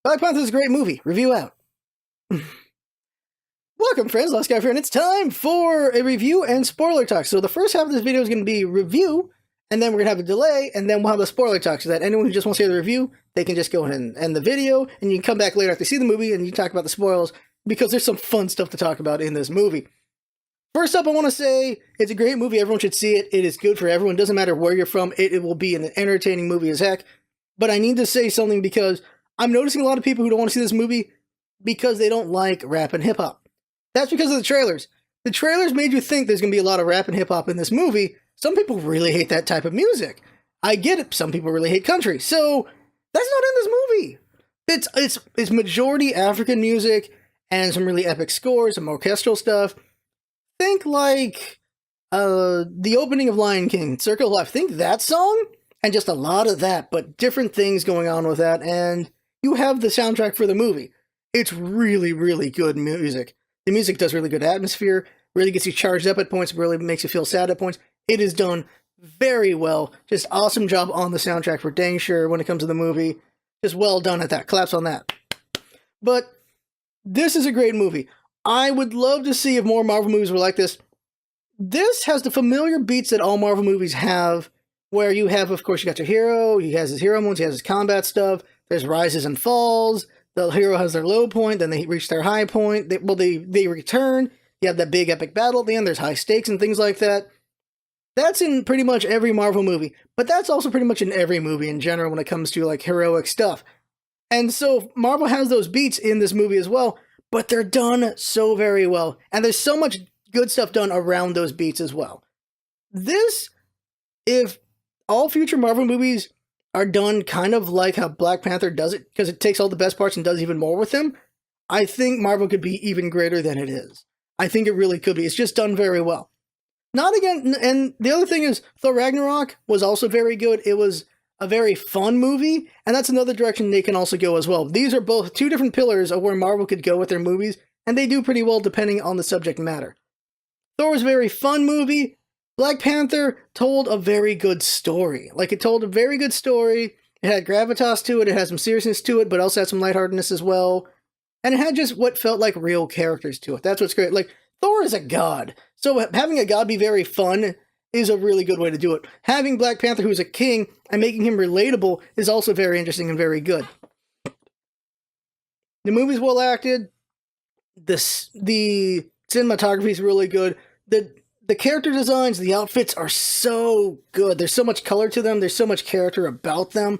Black Panther is a great movie. Review out. Welcome, friends. Last Guy Friend. It's time for a review and spoiler talk. So the first half of this video is going to be review, and then we're going to have a delay, and then we'll have a spoiler talk so that anyone who just wants to hear the review, they can just go ahead and end the video, and you can come back later after you see the movie, and you talk about the spoils, because there's some fun stuff to talk about in this movie. First up, I want to say it's a great movie. Everyone should see it. It is good for everyone. Doesn't matter where you're from. It will be an entertaining movie as heck. But I need to say something because I'm noticing a lot of people who don't want to see this movie because they don't like rap and hip-hop. That's because of the trailers. The trailers made you think there's going to be a lot of rap and hip-hop in this movie. Some people really hate that type of music. I get it. Some people really hate country. So that's not in this movie. It's majority African music and some really epic scores, some orchestral stuff. Think like the opening of Lion King, Circle of Life. Think that song and just a lot of that, but different things going on with that. And you have the soundtrack for the movie. It's really, really good music. The music does really good atmosphere, really gets you charged up at points, really makes you feel sad at points. It is done very well. Just awesome job on the soundtrack for dang sure when it comes to the movie. Just well done at that. Claps on that. But this is a great movie. I would love to see if more Marvel movies were like this. This has the familiar beats that all Marvel movies have, where you have, of course, you got your hero, he has his hero moments, he has his combat stuff, there's rises and falls, the hero has their low point, then they reach their high point, they return, you have that big epic battle at the end, there's high stakes and things like that. That's in pretty much every Marvel movie, but that's also pretty much in every movie in general when it comes to like heroic stuff. And so Marvel has those beats in this movie as well, but they're done so very well, and there's so much good stuff done around those beats as well. This, if all future Marvel movies are done kind of like how Black Panther does it, because it takes all the best parts and does even more with them, I think Marvel could be even greater than it is. I think it really could be. It's just done very well. Not again, and the other thing is, Thor Ragnarok was also very good. It was a very fun movie, and that's another direction they can also go as well. These are both two different pillars of where Marvel could go with their movies, and they do pretty well depending on the subject matter. Thor was a very fun movie. Black Panther told a very good story. Like, it told a very good story. It had gravitas to it. It had some seriousness to it, but also had some lightheartedness as well. And it had just what felt like real characters to it. That's what's great. Like, Thor is a god. So having a god be very fun is a really good way to do it. Having Black Panther, who's a king, and making him relatable is also very interesting and very good. The movie's well acted. The cinematography is really good. The character designs, the outfits are so good. There's so much color to them. There's so much character about them.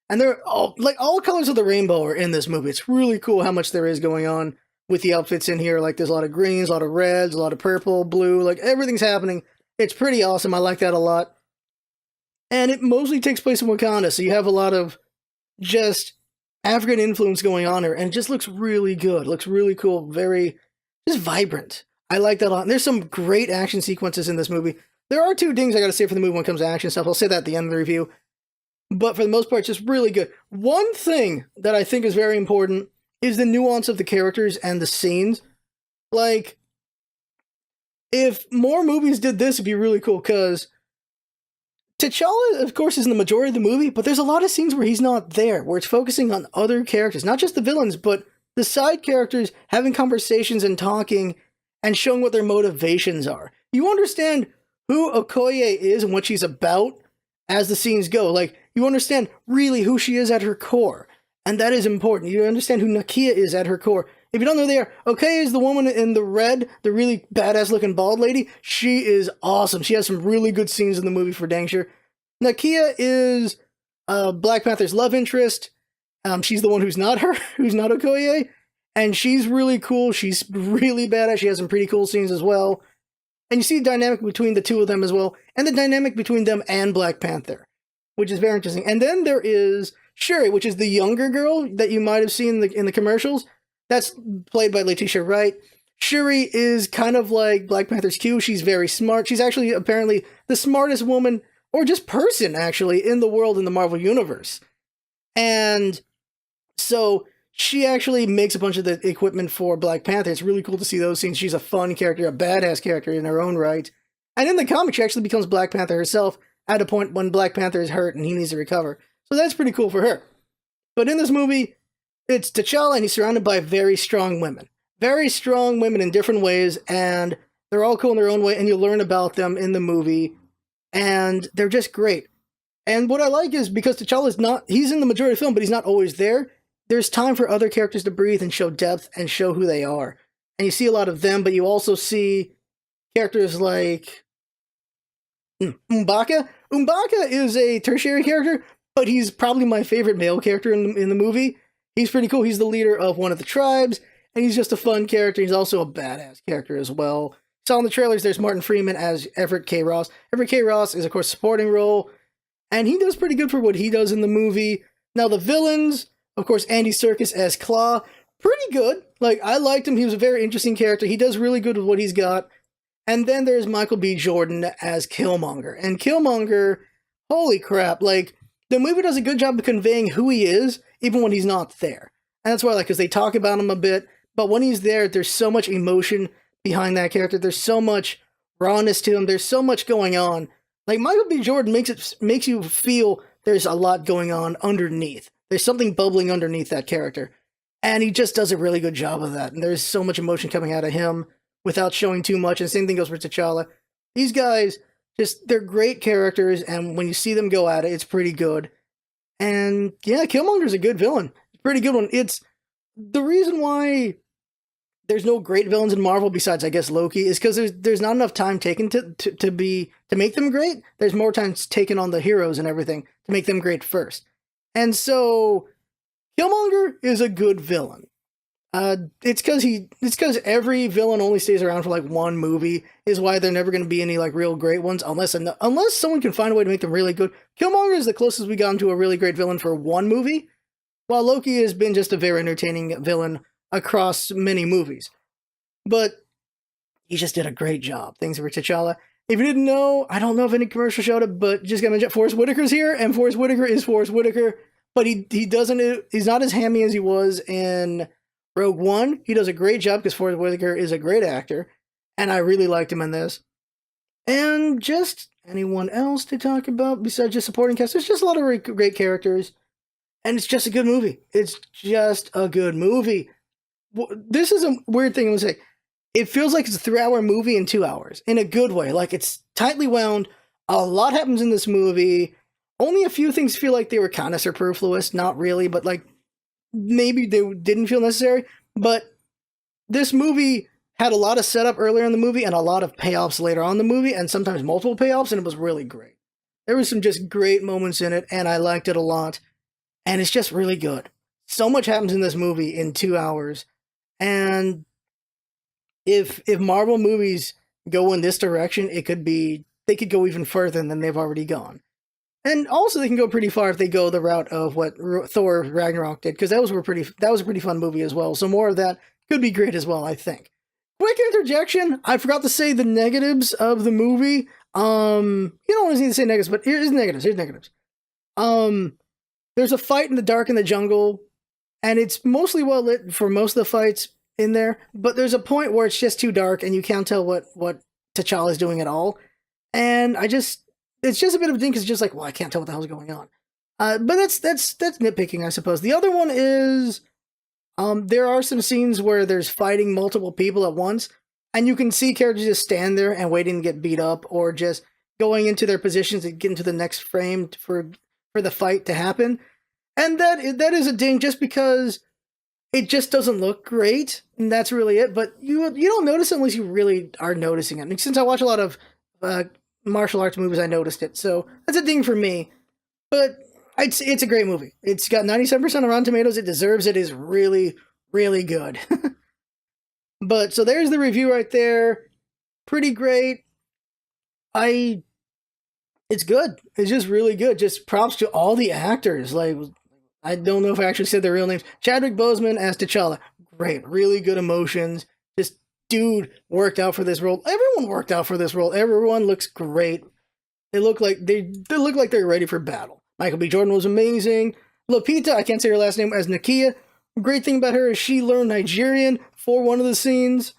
And they're all colors of the rainbow are in this movie. It's really cool how much there is going on with the outfits in here. Like, there's a lot of greens, a lot of reds, a lot of purple, blue. Like, everything's happening. It's pretty awesome. I like that a lot. And it mostly takes place in Wakanda, so you have a lot of just African influence going on here. And it just looks really good. Looks really cool. Very, just vibrant. I like that a lot. And there's some great action sequences in this movie. There are two things I gotta say for the movie when it comes to action stuff. I'll say that at the end of the review. But for the most part, it's just really good. One thing that I think is very important is the nuance of the characters and the scenes. Like, if more movies did this, it'd be really cool, because T'Challa, of course, is in the majority of the movie, but there's a lot of scenes where he's not there, where it's focusing on other characters. Not just the villains, but the side characters having conversations and talking and showing what their motivations are. You understand who Okoye is and what she's about as the scenes go. Like, you understand really who she is at her core. And that is important. You understand who Nakia is at her core. If you don't know who they are, Okoye is the woman in the red, the really badass looking bald lady. She is awesome. She has some really good scenes in the movie for dang sure. Nakia is Black Panther's love interest. She's the one who's not her, who's not Okoye. And she's really cool. She's really badass. She has some pretty cool scenes as well. And you see the dynamic between the two of them as well. And the dynamic between them and Black Panther, which is very interesting. And then there is Shuri, which is the younger girl that you might have seen in the commercials. That's played by Letitia Wright. Shuri is kind of like Black Panther's Q. She's very smart. She's actually apparently the smartest woman, or just person, actually, in the world in the Marvel Universe. And so she actually makes a bunch of the equipment for Black Panther. It's really cool to see those scenes. She's a fun character, a badass character in her own right. And in the comic, she actually becomes Black Panther herself at a point when Black Panther is hurt and he needs to recover. So that's pretty cool for her. But in this movie, it's T'Challa, and he's surrounded by very strong women. Very strong women in different ways, and they're all cool in their own way, and you learn about them in the movie, and they're just great. And what I like is because T'Challa is not, he's in the majority of the film, but he's not always there. There's time for other characters to breathe and show depth and show who they are. And you see a lot of them, but you also see characters like M'Baka. M'Baka is a tertiary character, but he's probably my favorite male character in the movie. He's pretty cool. He's the leader of one of the tribes, and he's just a fun character. He's also a badass character as well. So in the trailers, there's Martin Freeman as Everett K. Ross. Everett K. Ross is, of course, a supporting role, and he does pretty good for what he does in the movie. Now, the villains, of course, Andy Serkis as Claw, pretty good. Like, I liked him. He was a very interesting character. He does really good with what he's got. And then there's Michael B. Jordan as Killmonger. And Killmonger, holy crap, like, the movie does a good job of conveying who he is, even when he's not there. And that's why I like, because they talk about him a bit, but when he's there, there's so much emotion behind that character. There's so much rawness to him. There's so much going on. Like, Michael B. Jordan makes you feel there's a lot going on underneath. There's something bubbling underneath that character. And he just does a really good job of that. And there's so much emotion coming out of him without showing too much. And the same thing goes for T'Challa. These guys, they're great characters, and when you see them go at it, it's pretty good. And yeah, Killmonger's a good villain. Pretty good one. It's the reason why there's no great villains in Marvel besides, I guess, Loki, is because there's not enough time taken to make them great. There's more time taken on the heroes and everything to make them great first. And so Killmonger is a good villain. It's because every villain only stays around for like one movie, is why they're never going to be any like real great ones unless someone can find a way to make them really good. Killmonger is the closest we got to a really great villain for one movie, while Loki has been just a very entertaining villain across many movies. But he just did a great job. Thanks for T'Challa. If you didn't know, I don't know if any commercial showed it, but just gonna mention Forrest Whitaker's here, and Forrest Whitaker is Forrest Whitaker, but he's not as hammy as he was in Rogue One. He does a great job because Forrest Whitaker is a great actor, and I really liked him in this. And just anyone else to talk about besides just supporting cast? There's just a lot of great characters, and it's just a good movie. It's just a good movie. This is a weird thing I'm gonna say. It feels like it's a 3-hour movie in 2 hours, in a good way. Like, it's tightly wound. A lot happens in this movie. Only a few things feel like they were kind of superfluous. Not really, but like, maybe they didn't feel necessary. But this movie had a lot of setup earlier in the movie and a lot of payoffs later on in the movie, and sometimes multiple payoffs, and it was really great. There was some just great moments in it, and I liked it a lot. And it's just really good. So much happens in this movie in 2 hours. And if Marvel movies go in this direction, they could go even further than they've already gone. And also they can go pretty far if they go the route of what Thor Ragnarok did, because that was a pretty fun movie as well. So more of that could be great as well, I think. Quick interjection, I forgot to say the negatives of the movie. You don't always need to say negatives, but here's negatives. There's a fight in the dark in the jungle, and it's mostly well lit for most of the fights in there, but there's a point where it's just too dark and you can't tell what T'Challa is doing at all. And it's just a bit of a thing because it's just like, well, I can't tell what the hell's going on. But that's nitpicking, I suppose. The other one is there are some scenes where there's fighting multiple people at once, and you can see characters just stand there and waiting to get beat up, or just going into their positions to get into the next frame for the fight to happen. And that is a ding, just because it just doesn't look great, and that's really it. But you don't notice it unless you really are noticing it. And since I watch a lot of martial arts movies, I noticed it. So that's a ding for me. But it's a great movie. It's got 97% on Rotten Tomatoes. It deserves it. It is really, really good. But so there's the review right there. Pretty great. It's good. It's just really good. Just props to all the actors. Like, I don't know if I actually said their real names. Chadwick Boseman as T'Challa. Great. Really good emotions. Just, dude worked out for this role. Everyone worked out for this role. Everyone looks great. They look like they're ready for battle. Michael B. Jordan was amazing. Lupita, I can't say her last name, as Nakia. Great thing about her is she learned Nigerian for one of the scenes.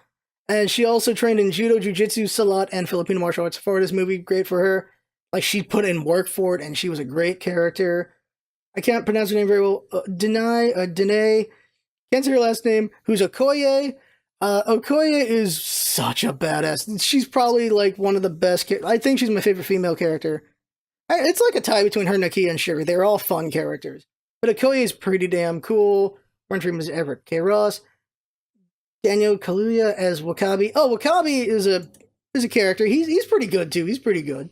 And she also trained in judo, jiu-jitsu, salat, and Filipino martial arts for this movie. Great for her. Like, she put in work for it, and she was a great character. I can't pronounce her name very well. Danae. can't say her last name, who's Okoye. Okoye is such a badass. She's probably like one of the best. I think she's my favorite female character. It's like a tie between her, Nakia, and Shuri. They're all fun characters. But Okoye is pretty damn cool. Martin Freeman is Everett K. Ross. Daniel Kaluuya as W'Kabi. Oh, W'Kabi is a character. He's pretty good too. He's pretty good.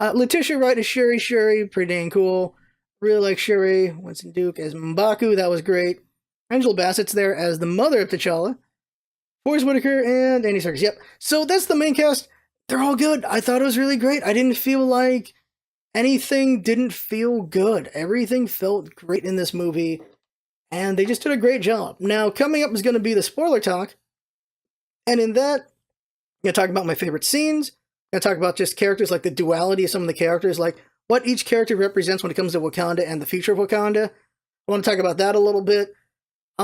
Letitia Wright is Shuri. Shuri, pretty dang cool. Really like Shuri. Winston Duke as M'Baku. That was great. Angela Bassett's there as the mother of T'Challa. Forrest Whitaker and Andy Serkis. Yep. So that's the main cast. They're all good. I thought it was really great. I didn't feel like anything didn't feel good. Everything felt great in this movie, and they just did a great job. Now, coming up is going to be the spoiler talk, and in that, I'm going to talk about my favorite scenes. I'm going to talk about just characters, like the duality of some of the characters, like what each character represents when it comes to Wakanda and the future of Wakanda. I want to talk about that a little bit. I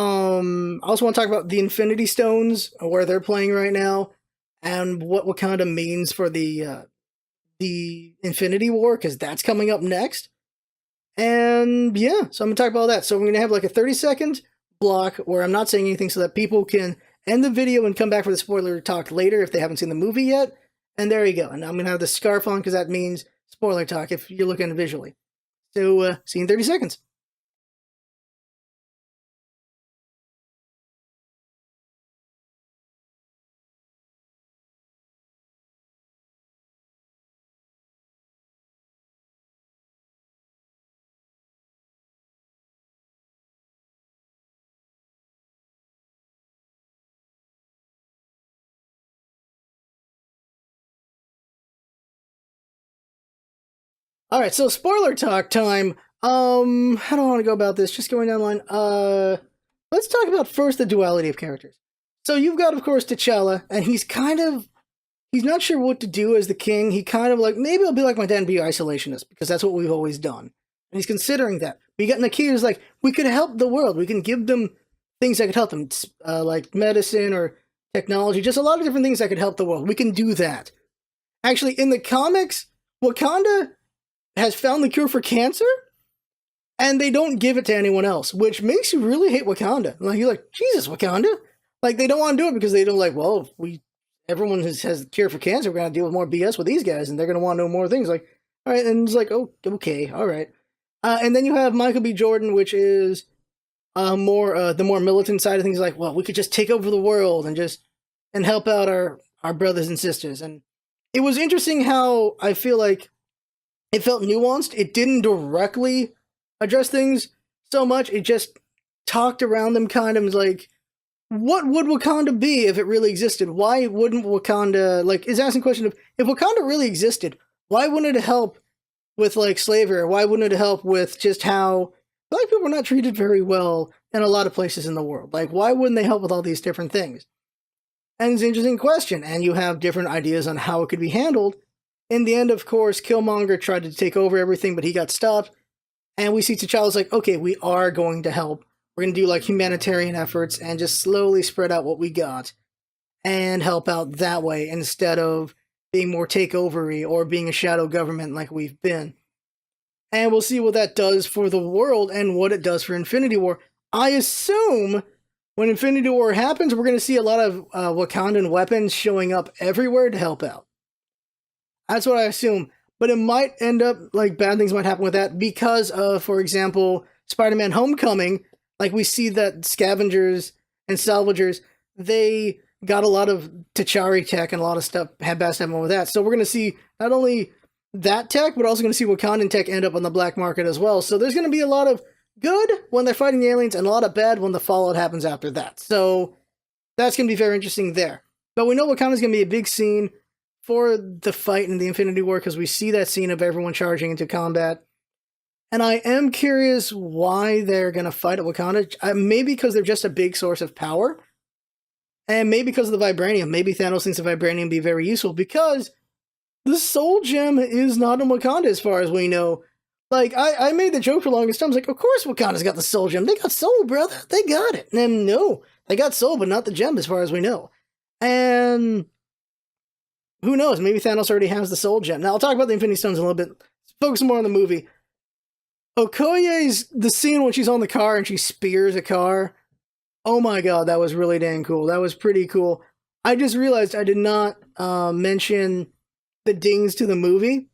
also want to talk about the Infinity Stones, where they're playing right now, and what Wakanda means for the Infinity War, because that's coming up next. And yeah, so I'm going to talk about all that. So we're going to have like a 30-second block where I'm not saying anything so that people can end the video and come back for the spoiler talk later if they haven't seen the movie yet. And there you go. And I'm going to have the scarf on because that means spoiler talk if you're looking visually. So see you in 30 seconds. All right, so spoiler talk time. How do I want to go about this? Just going down the line. Let's talk about first the duality of characters. So you've got, of course, T'Challa, and he's not sure what to do as the king. He kind of like, maybe I'll be like my dad and be isolationist, because that's what we've always done. And he's considering that. But you got Nakia who's like, we could help the world. We can give them things that could help them, like medicine or technology, just a lot of different things that could help the world. We can do that. Actually, in the comics, Wakanda has found the cure for cancer, and they don't give it to anyone else, which makes you really hate Wakanda. Like, you're like, Jesus, Wakanda? Like, they don't want to do it because they don't like, well, everyone has the cure for cancer, we're going to deal with more BS with these guys, and they're going to want to know more things. Like, all right, and it's like, oh, okay, all right. And then you have Michael B. Jordan, which is the more militant side of things, like, well, we could just take over the world and help out our brothers and sisters. And it was interesting how I feel like it felt nuanced. It didn't directly address things so much. It just talked around them, kind of like, what would Wakanda be if it really existed? Why wouldn't Wakanda, like, is asking the question of, if Wakanda really existed, why wouldn't it help with, like, slavery? Or why wouldn't it help with just how black people are not treated very well in a lot of places in the world? Like, why wouldn't they help with all these different things? And it's an interesting question, and you have different ideas on how it could be handled. In the end, of course, Killmonger tried to take over everything, but he got stopped. And we see T'Challa's like, okay, we are going to help. We're going to do like humanitarian efforts and just slowly spread out what we got and help out that way instead of being more takeover-y or being a shadow government like we've been. And we'll see what that does for the world and what it does for Infinity War. I assume when Infinity War happens, we're going to see a lot of Wakandan weapons showing up everywhere to help out. That's what I assume. But it might end up, like, bad things might happen with that because of, for example, Spider-Man Homecoming. Like, we see that scavengers and salvagers, they got a lot of T'Chari tech and a lot of stuff had bad stuff with that. So we're going to see not only that tech, but also going to see Wakandan tech end up on the black market as well. So there's going to be a lot of good when they're fighting the aliens and a lot of bad when the fallout happens after that. So that's going to be very interesting there. But we know Wakanda's going to be a big scene for the fight in the Infinity War, because we see that scene of everyone charging into combat. And I am curious why they're going to fight at Wakanda. Maybe because they're just a big source of power. And maybe because of the vibranium. Maybe Thanos thinks the vibranium would be very useful, because the soul gem is not in Wakanda as far as we know. Like, I made the joke for the longest time. I was like, of course Wakanda's got the soul gem. They got soul, brother. They got it. And no, they got soul, but not the gem as far as we know. And who knows? Maybe Thanos already has the soul gem. Now, I'll talk about the Infinity Stones in a little bit. Focus more on the movie. Okoye's, the scene when she's on the car and she spears a car. Oh my god, that was really dang cool. That was pretty cool. I just realized I did not mention the dings to the movie.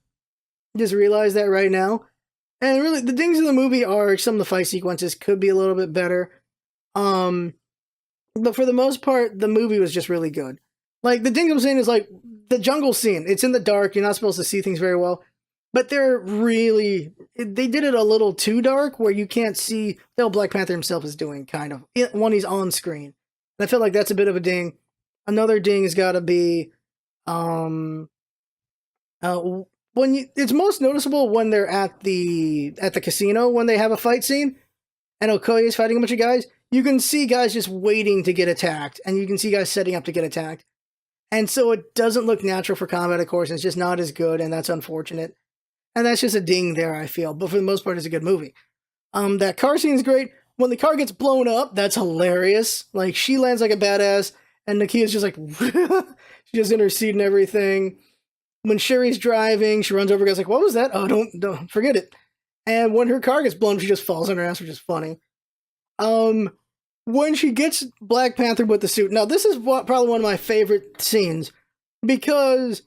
Just realized that right now. And really, the dings in the movie are some of the fight sequences could be a little bit better. Um, but for the most part, the movie was just really good. Like the dings I'm saying is like the jungle scene. It's in the dark. You're not supposed to see things very well, but they did it a little too dark where you can't see what Black Panther himself is doing. Kind of when he's on screen. And I feel like that's a bit of a ding. Another ding has got to be um, it's most noticeable when they're at the casino when they have a fight scene and Okoye is fighting a bunch of guys. You can see guys just waiting to get attacked, and you can see guys setting up to get attacked. And so it doesn't look natural for combat, of course, and it's just not as good, and that's unfortunate. And that's just a ding there, I feel. But for the most part, it's a good movie. That car scene is great. When the car gets blown up, that's hilarious. Like, she lands like a badass, and Nakia's just like, she's just in her seat and everything. When Sherry's driving, she runs over, goes like, what was that? Oh, don't forget it. And when her car gets blown, she just falls on her ass, which is funny. When she gets Black Panther with the suit. Now, this is probably one of my favorite scenes because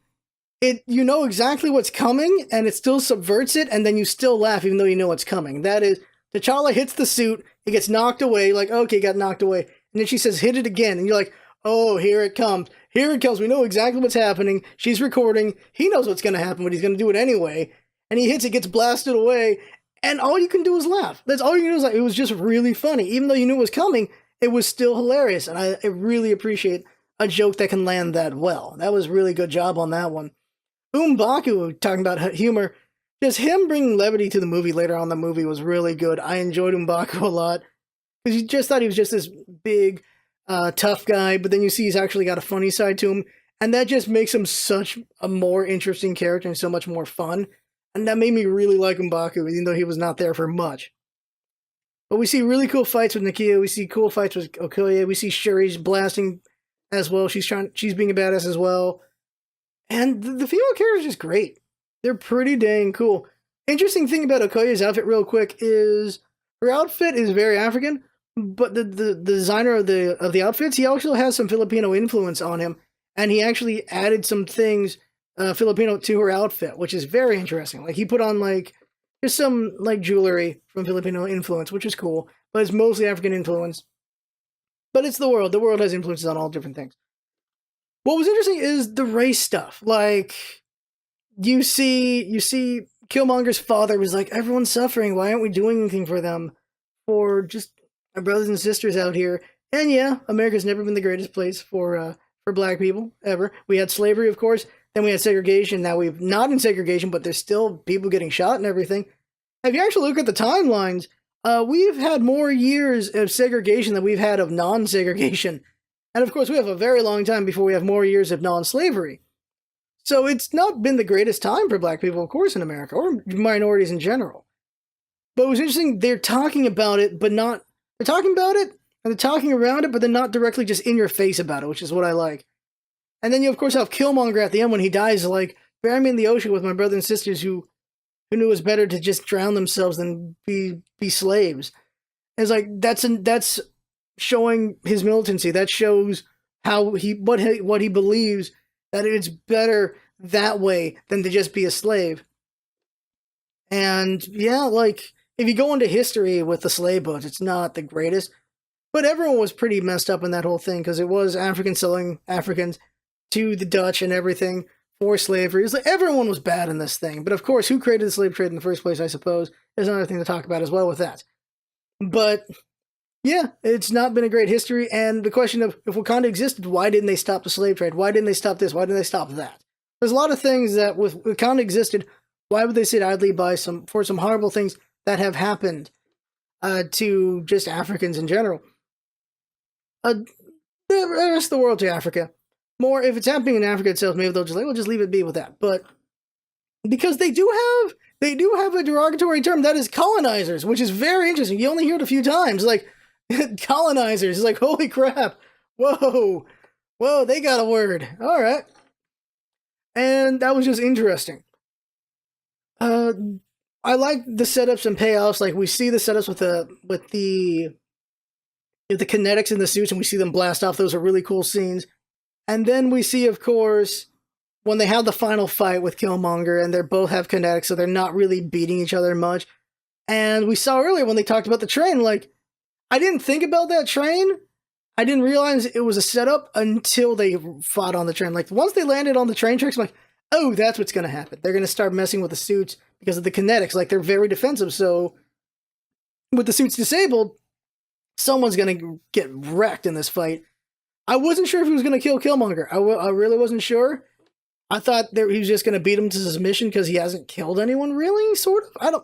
you know exactly what's coming and it still subverts it, and then you still laugh even though you know what's coming. That is, T'Challa hits the suit, he gets knocked away, like, okay, got knocked away. And then she says, hit it again. And you're like, oh, here it comes. Here it comes. We know exactly what's happening. She's recording. He knows what's going to happen, but he's going to do it anyway. And he hits it, gets blasted away. And all you can do is laugh. That's all you can do is laugh. It was just really funny. Even though you knew it was coming, it was still hilarious. And I really appreciate a joke that can land that well. That was a really good job on that one. M'Baku, talking about humor, just him bringing levity to the movie later on in the movie was really good. I enjoyed M'Baku a lot. Because you just thought he was just this big, tough guy, but then you see he's actually got a funny side to him. And that just makes him such a more interesting character and so much more fun. And that made me really like M'Baku, even though he was not there for much. But we see really cool fights with Nakia. We see cool fights with Okoye. We see Shuri's blasting as well. She's being a badass as well. And the female characters are just great. They're pretty dang cool. Interesting thing about Okoye's outfit, real quick, is her outfit is very African, but the designer of the outfits, he also has some Filipino influence on him, and he actually added some things Filipino to her outfit, which is very interesting. Like he put on like just some like jewelry from Filipino influence, which is cool, but it's mostly African influence. But it's the world. The world has influences on all different things. What was interesting is the race stuff. Like you see Killmonger's father was like, everyone's suffering. Why aren't we doing anything for them? For just our brothers and sisters out here. And yeah, America's never been the greatest place for black people ever. We had slavery, of course. Then we had segregation. Now we've not in segregation, but there's still people getting shot and everything. If you actually look at the timelines, we've had more years of segregation than we've had of non-segregation. And of course, we have a very long time before we have more years of non-slavery. So it's not been the greatest time for black people, of course, in America, or minorities in general. But it was interesting, they're talking about it, but not... They're talking about it, and they're talking around it, but they're not directly just in your face about it, which is what I like. And then you, of course, have Killmonger at the end when he dies, like, bury me in the ocean with my brothers and sisters who knew it was better to just drown themselves than be slaves. And it's like, that's showing his militancy. That shows how what he believes, that it's better that way than to just be a slave. And yeah, like, if you go into history with the slave boats, it's not the greatest. But everyone was pretty messed up in that whole thing, because it was Africans selling Africans to the Dutch and everything for slavery. It was like everyone was bad in this thing. But of course, who created the slave trade in the first place, I suppose, is another thing to talk about as well with that. But yeah, it's not been a great history. And the question of if Wakanda existed, why didn't they stop the slave trade? Why didn't they stop this? Why didn't they stop that? There's a lot of things that with Wakanda existed, why would they sit idly by for some horrible things that have happened to just Africans in general? The rest of the world to Africa. More, if it's happening in Africa itself, maybe they'll just like, we'll just leave it be with that. But because they do have a derogatory term that is colonizers, which is very interesting. You only hear it a few times, like colonizers. It's like, holy crap, whoa, they got a word. All right, and that was just interesting. I like the setups and payoffs. Like we see the setups with the the kinetics in the suits and we see them blast off. Those are really cool scenes. And then we see, of course, when they have the final fight with Killmonger and they both have kinetics, so they're not really beating each other much. And we saw earlier when they talked about the train, like, I didn't think about that train. I didn't realize it was a setup until they fought on the train. Like, once they landed on the train tracks, I'm like, oh, that's what's going to happen. They're going to start messing with the suits because of the kinetics. Like, they're very defensive, so with the suits disabled, someone's going to get wrecked in this fight. I wasn't sure if he was going to kill Killmonger. I really wasn't sure. I thought that he was just going to beat him to submission because he hasn't killed anyone, really, sort of.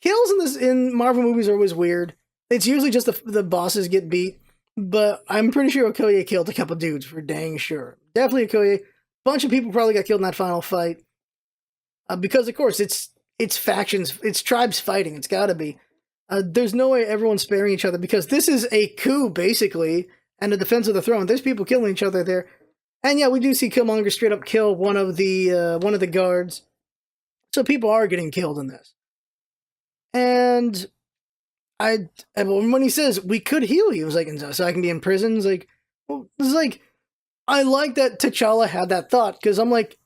Kills in Marvel movies are always weird. It's usually just the bosses get beat, but I'm pretty sure Okoye killed a couple dudes for dang sure. Definitely Okoye. Bunch of people probably got killed in that final fight. Because, of course, it's factions, it's tribes fighting. It's got to be. There's no way everyone's sparing each other because this is a coup, basically, and a defense of the throne. There's people killing each other there. And yeah, we do see Killmonger straight up kill one of the guards. So people are getting killed in this. And when he says, we could heal you, I was like, so I can be in prison? It's like, well, it's like, I like that T'Challa had that thought, because I'm like,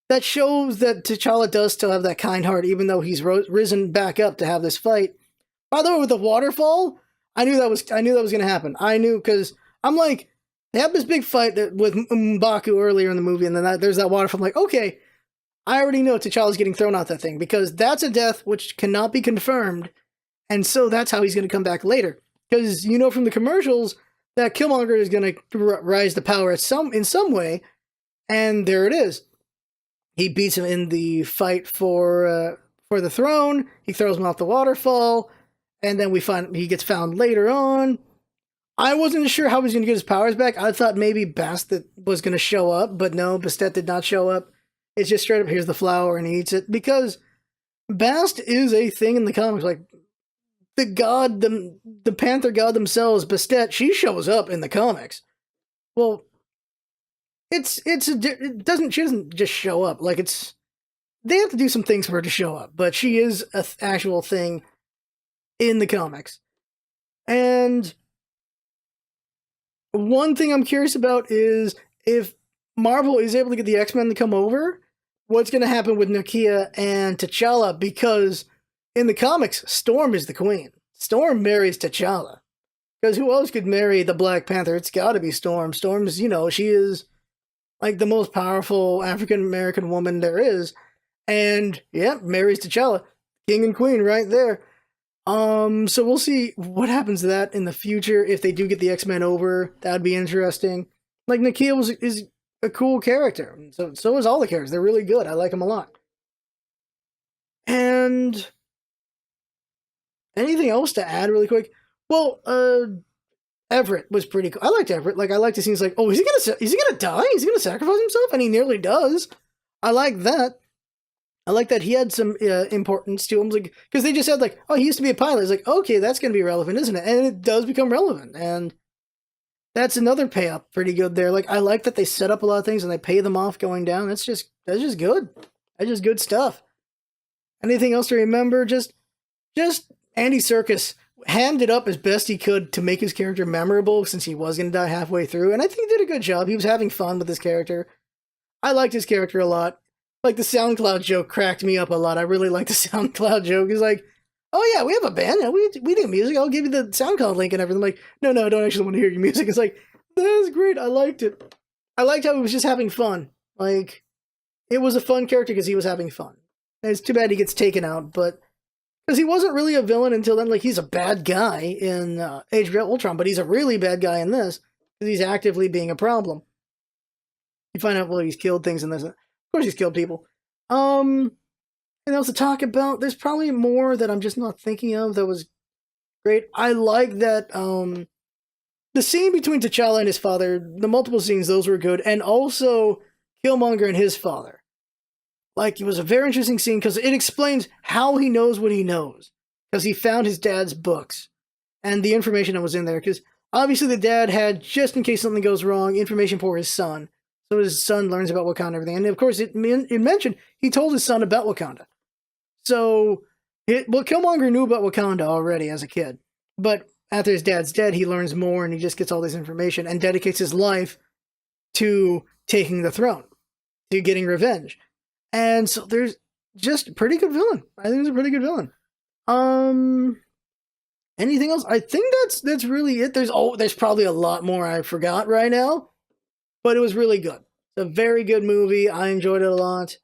that shows that T'Challa does still have that kind heart, even though he's risen back up to have this fight. By the way, with the waterfall, I knew that was going to happen. I knew, because I'm like, they have this big fight with M'Baku earlier in the movie, and then there's that waterfall. I'm like, okay, I already know T'Challa's getting thrown out that thing, because that's a death which cannot be confirmed, and so that's how he's going to come back later. Because you know from the commercials that Killmonger is going to rise to power in some way, and there it is. He beats him in the fight for the throne. He throws him off the waterfall, and then we find he gets found later on. I wasn't sure how he was going to get his powers back. I thought maybe Bastet was going to show up, but no, Bastet did not show up. It's just straight up, here's the flower, and he eats it. Because Bast is a thing in the comics. Like, the Panther god themselves, Bastet, she shows up in the comics. Well, she doesn't just show up. Like, they have to do some things for her to show up, but she is an actual thing in the comics. And one thing I'm curious about is if Marvel is able to get the X-Men to come over, what's going to happen with Nakia and T'Challa, because in the comics, Storm is the queen. Storm marries T'Challa. Because who else could marry the Black Panther? It's got to be Storm. Storm's, she is like the most powerful African-American woman there is. And, yeah, marries T'Challa. King and queen right there. So we'll see what happens to that in the future. If they do get the X-Men over, that would be interesting. Like, Nakia is a cool character. So is all the characters. They're really good. I like them a lot. And anything else to add really quick? Well, Everett was pretty cool. I liked Everett. Like, I liked the scenes like, oh, is he gonna die? Is he gonna sacrifice himself? And he nearly does. I like that. I like that he had some importance to him, like, because they just said like, oh, he used to be a pilot. It's like, okay, that's gonna be relevant, isn't it? And it does become relevant, and that's another payoff pretty good there. Like, I like that they set up a lot of things and they pay them off going down. That's just good. That's just good stuff. Anything else to remember? Just Andy Serkis hammed it up as best he could to make his character memorable, since he was going to die halfway through, and I think he did a good job. He was having fun with his character. I liked his character a lot. Like, the SoundCloud joke cracked me up a lot. I really like the SoundCloud joke. He's like, oh yeah, we have a band. We do music. I'll give you the SoundCloud link and everything. I'm like, no, I don't actually want to hear your music. It's like, that's great. I liked it. I liked how he was just having fun. Like, it was a fun character because he was having fun. And it's too bad he gets taken out, but because he wasn't really a villain until then. Like, he's a bad guy in Age of Ultron, but he's a really bad guy in this because he's actively being a problem. You find out, well, he's killed things in this. Of course, he's killed people. And else to talk about? There's probably more that I'm just not thinking of that was great. I like that the scene between T'Challa and his father, the multiple scenes, those were good, and also Killmonger and his father. Like, it was a very interesting scene because it explains how he knows what he knows. Because he found his dad's books and the information that was in there. Because obviously the dad had, just in case something goes wrong, information for his son. So his son learns about Wakanda and everything. And of course, it mentioned he told his son about Wakanda. So, Killmonger knew about Wakanda already as a kid. But after his dad's dead, he learns more and he just gets all this information and dedicates his life to taking the throne, to getting revenge. And so there's just a pretty good villain. I think it's a pretty good villain. Anything else? I think that's really it. There's probably a lot more I forgot right now, but it was really good. It's a very good movie. I enjoyed it a lot.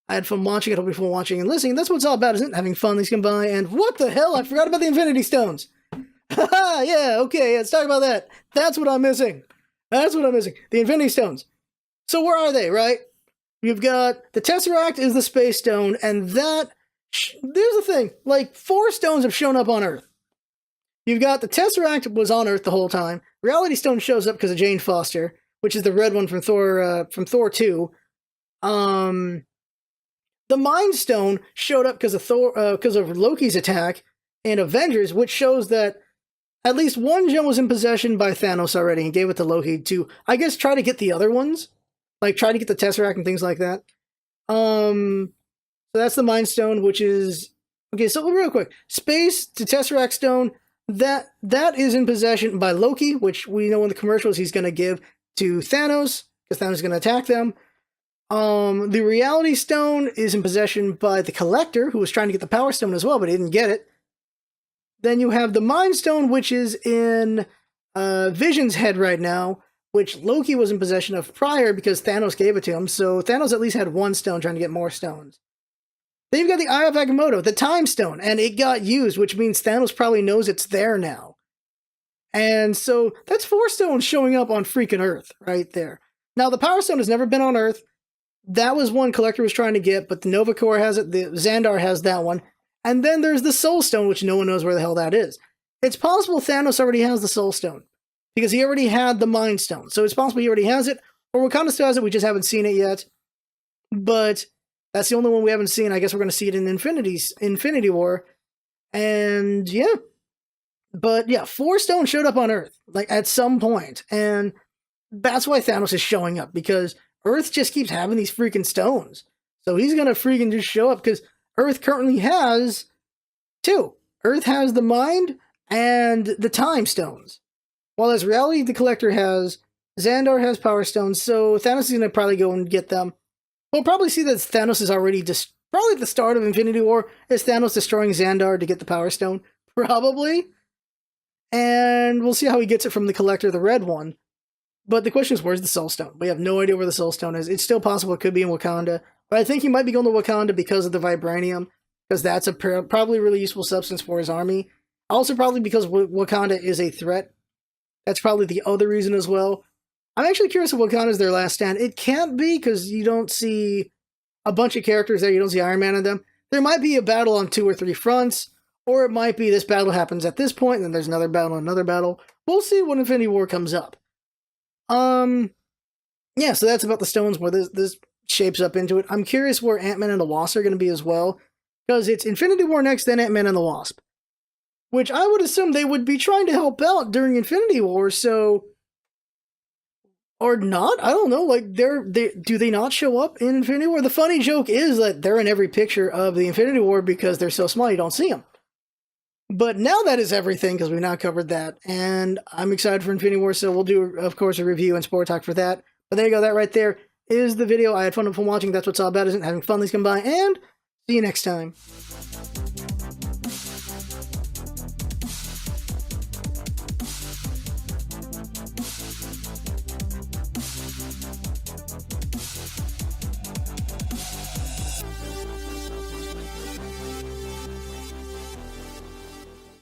I had fun watching it. Hope you had fun watching and listening. That's what it's all about, isn't it? Having fun, these come by. And what the hell? I forgot about the Infinity Stones. Haha, yeah, okay, let's talk about that. That's what I'm missing. The Infinity Stones. So where are they, right? You've got the Tesseract is the Space Stone, and there's the thing. Like, 4 stones have shown up on Earth. You've got the Tesseract was on Earth the whole time. Reality Stone shows up because of Jane Foster, which is the red one from Thor 2. The Mind Stone showed up because of Loki's attack in Avengers, which shows that at least one gem was in possession by Thanos already and gave it to Loki to, I guess, try to get the other ones. Like, try to get the Tesseract and things like that. So that's the Mind Stone, which is... Okay, so real quick. Space to Tesseract Stone, that is in possession by Loki, which we know in the commercials he's going to give to Thanos, because Thanos is going to attack them. The Reality Stone is in possession by the Collector, who was trying to get the Power Stone as well, but he didn't get it. Then you have the Mind Stone, which is in Vision's head right now, which Loki was in possession of prior because Thanos gave it to him, so Thanos at least had 1 stone trying to get more stones. Then you've got the Eye of Agamotto, the Time Stone, and it got used, which means Thanos probably knows it's there now. And so that's 4 stones showing up on freaking Earth right there. Now, the Power Stone has never been on Earth. That was one Collector was trying to get, but the Nova Corps has it, the Xandar has that one. And then there's the Soul Stone, which no one knows where the hell that is. It's possible Thanos already has the Soul Stone, because he already had the Mind Stone. So it's possible he already has it, or Wakanda still has it, we just haven't seen it yet. But that's the only one we haven't seen. I guess we're going to see it in Infinity War. And yeah. But yeah, 4 stones showed up on Earth, like at some point. And that's why Thanos is showing up, because Earth just keeps having these freaking stones. So he's going to freaking just show up, because Earth currently has 2. Earth has the Mind and the Time Stones. While as Reality, the Collector has, Xandar has Power Stones, so Thanos is going to probably go and get them. We'll probably see that Thanos is already probably at the start of Infinity War, is Thanos destroying Xandar to get the Power Stone. Probably. And we'll see how he gets it from the Collector, the red one. But the question is, where's the Soul Stone? We have no idea where the Soul Stone is. It's still possible it could be in Wakanda. But I think he might be going to Wakanda because of the Vibranium, because that's a probably really useful substance for his army. Also probably because Wakanda is a threat. That's probably the other reason as well. I'm actually curious if Wakanda is their last stand. It can't be, because you don't see a bunch of characters there. You don't see Iron Man in them. There might be a battle on 2 or 3 fronts, or it might be this battle happens at this point, and then there's another battle. We'll see when Infinity War comes up. Yeah, so that's about the stones, where this shapes up into it. I'm curious where Ant-Man and the Wasp are going to be as well, because it's Infinity War next, then Ant-Man and the Wasp, which I would assume they would be trying to help out during Infinity War, so... Or not? I don't know. Like, do they not show up in Infinity War? The funny joke is that they're in every picture of the Infinity War because they're so small you don't see them. But now that is everything, because we've now covered that. And I'm excited for Infinity War, so we'll do, of course, a review and Sport Talk for that. But there you go. That right there is the video. I had fun watching. That's what it's all about, isn't it? Having fun, these come by. And see you next time.